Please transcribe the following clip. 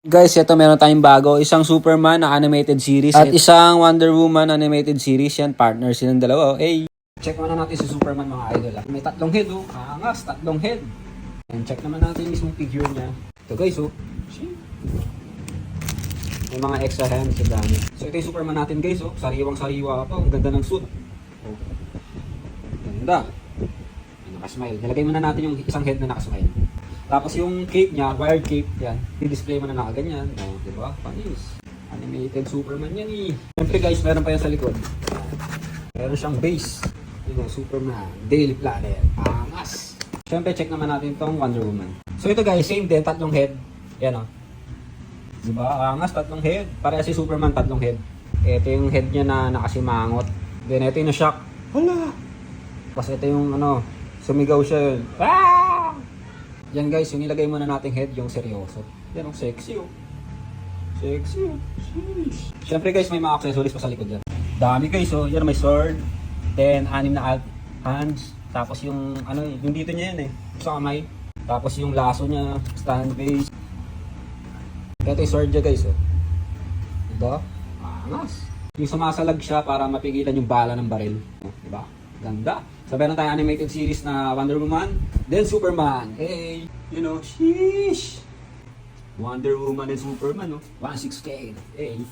Guys, ito meron tayong bago. Isang Superman na animated series at isang Wonder Woman animated series. Yan, partner silang dalawa. Hey! Check muna natin si Superman mga idol. May tatlong head oh. Angas, tatlong head. And check naman natin yung mismong figure niya. Ito guys oh. May mga extra hands sa dami. So ito yung Superman natin guys oh. Sariwang-sariwa pa. Ang ganda ng suit. Oh. Ganda. Nakasmile. Nilagay muna natin yung isang head na nakasmile. Tapos yung cape niya, wired cape, yan. I-display mo na nakaganyan. O, diba? Panis. Animated Superman yan eh. Siyempre guys, meron pa yan sa likod. Meron siyang base. Yung Superman, Daily Planet. Angas. Siyempre, check naman natin tong Wonder Woman. So ito guys, same din, tatlong head. Yan o. Diba? Angas, tatlong head. Pareha si Superman, tatlong head. Ito yung head niya na nakasimangot. Then ito yung na-shock. Hala! Tapos ito yung ano, sumigaw siya. Ah! Yan guys, yung nilagay muna nating head, yung seryoso. Yan ang sexy oh. Sexy oh. Sheesh. Siyempre guys, may mga accessories pa sa likod yan. Dami guys oh. Yan may sword. Then, 6 na hands. Tapos yung, ano yung dito niya yan eh. Sa kamay. Tapos yung laso niya, stand base. Ito yung sword niya guys oh. Diba? Angas. Yung sumasalag siya para mapigilan yung bala ng baril. Oh, diba? Ganda. So, meron tayong animated series na Wonder Woman, then Superman. Hey, you know, sheesh. Wonder Woman and Superman, no? 1/6K. Hey.